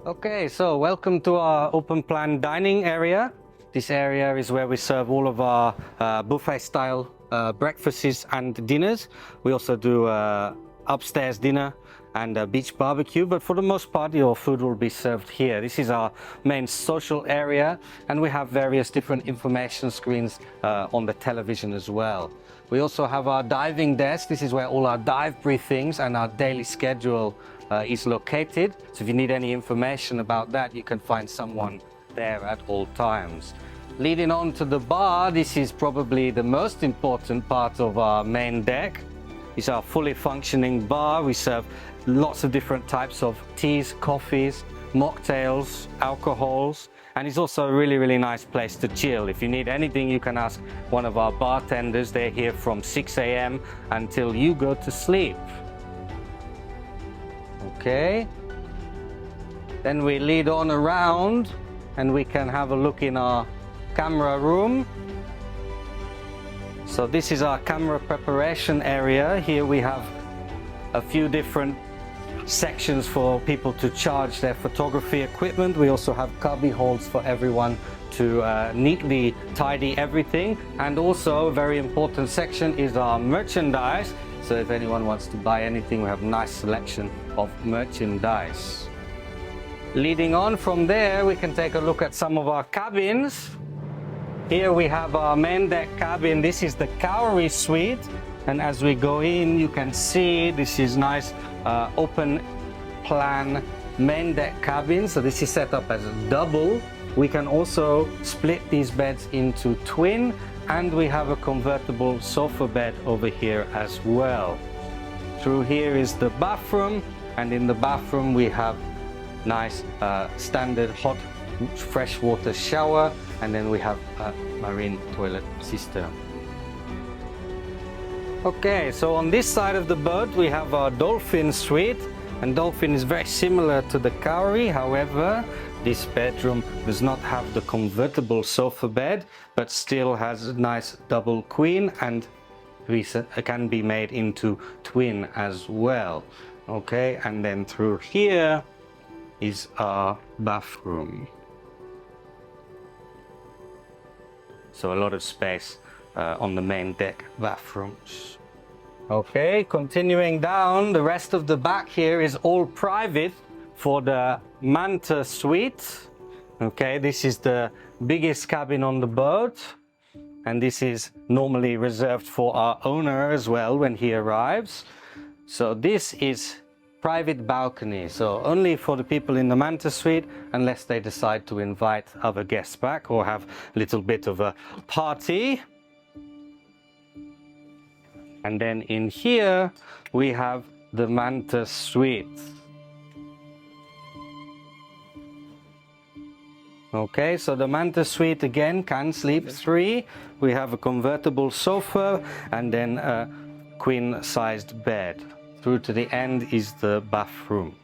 Okay, so welcome to our open plan dining area. This area is where we serve all of our buffet style breakfasts and dinners. We also do upstairs dinner and a beach barbecue, but for the most part your food will be served here. This is our main social area, and we have various different information screens on the television as well. We also have our diving desk. This is where all our dive briefings and our daily schedule is located. So if you need any information about that, you can find someone there at all times. Leading on to the bar, this is probably the most important part of our main deck. It's our fully functioning bar. We serve lots of different types of teas, coffees, mocktails, alcohols, and it's also a really nice place to chill. If you need anything, you can ask one of our bartenders. They're here from 6 a.m. until you go to sleep. Okay, then we lead on around and we can have a look in our camera room. So this is our camera preparation area. Here we have a few different sections for people to charge their photography equipment. We also have cubby holes for everyone to neatly tidy everything. And also a very important section is our merchandise. So if anyone wants to buy anything, we have a nice selection of merchandise. Leading on from there, we can take a look at some of our cabins. Here we have our main deck cabin. This is the Cowrie Suite. And as we go in, you can see this is nice open plan main deck cabin. So this is set up as a double. We can also split these beds into twin, and we have a convertible sofa bed over here as well. Through here is the bathroom, and in the bathroom we have nice standard hot freshwater shower, and then we have a marine toilet system. Okay, so on this side of the boat we have our Dolphin Suite, and Dolphin is very similar to the Cowrie. However, this bedroom does not have the convertible sofa bed, but still has a nice double queen, and can be made into twin as well. Okay, and then through here is our bathroom. So a lot of space on the main deck bathrooms. Okay, continuing down, the rest of the back here is all private for the Manta Suite. Okay, this is the biggest cabin on the boat, and this is normally reserved for our owner as well when he arrives. So this is private balcony, so only for the people in the Manta Suite, unless they decide to invite other guests back or have a little bit of a party. And then in here we have the Manta Suite. Okay, so the Manta Suite again can sleep three. We have a convertible sofa and then a queen-sized bed. Through to the end is the bathroom.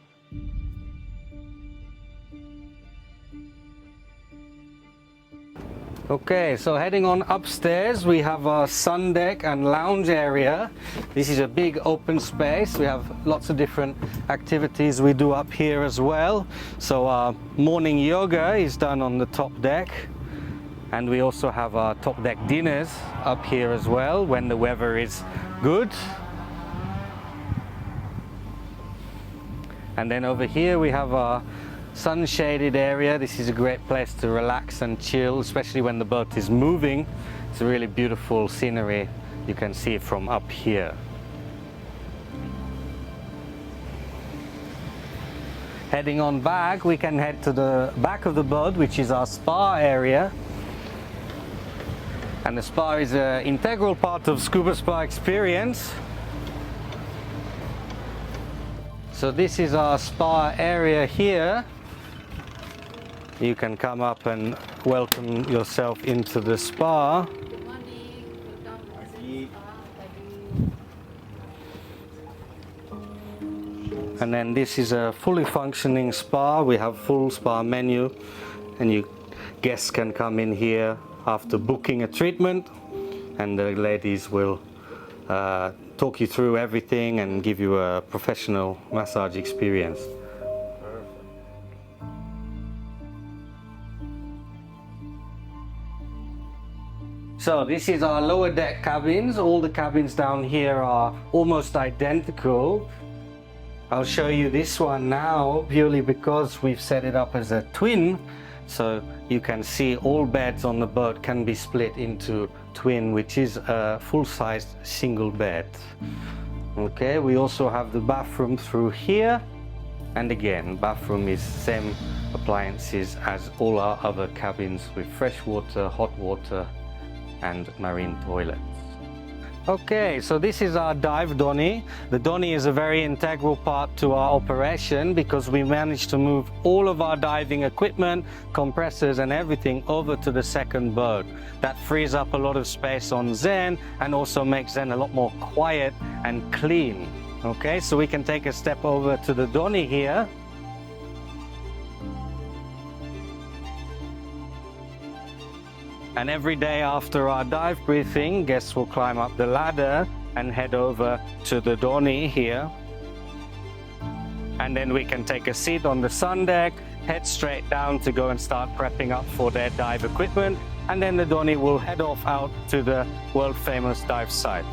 Okay, so heading on upstairs, we have our sun deck and lounge area. This is a big open space. We have lots of different activities we do up here as well. So our morning yoga is done on the top deck. And we also have our top deck dinners up here as well when the weather is good. And then over here we have our sun-shaded area. This is a great place to relax and chill, especially when the boat is moving. It's a really beautiful scenery. You can see it from up here. Heading on back, we can head to the back of the boat, which is our spa area. And the spa is an integral part of Scubaspa experience. So this is our spa area here. You can come up and welcome yourself into the spa. Good morning. Welcome to the spa. And then this is a fully functioning spa. We have full spa menu, and you guests can come in here after booking a treatment, and the ladies will talk you through everything and give you a professional massage experience. So this is our lower deck cabins. All the cabins down here are almost identical. I'll show you this one now purely because we've set it up as a twin. So you can see all beds on the boat can be split into twin, which is a full-sized single bed. Okay, we also have the bathroom through here. And again, bathroom is same appliances as all our other cabins with fresh water, hot water, and marine toilets. Okay, so this is our dive Donnie. The Donnie is a very integral part to our operation because we managed to move all of our diving equipment, compressors and everything over to the second boat. That frees up a lot of space on Zen and also makes Zen a lot more quiet and clean. Okay, so we can take a step over to the Donnie here. And every day after our dive briefing, guests will climb up the ladder and head over to the Donnie here. And then we can take a seat on the sun deck, head straight down to go and start prepping up for their dive equipment. And then the Donnie will head off out to the world famous dive site.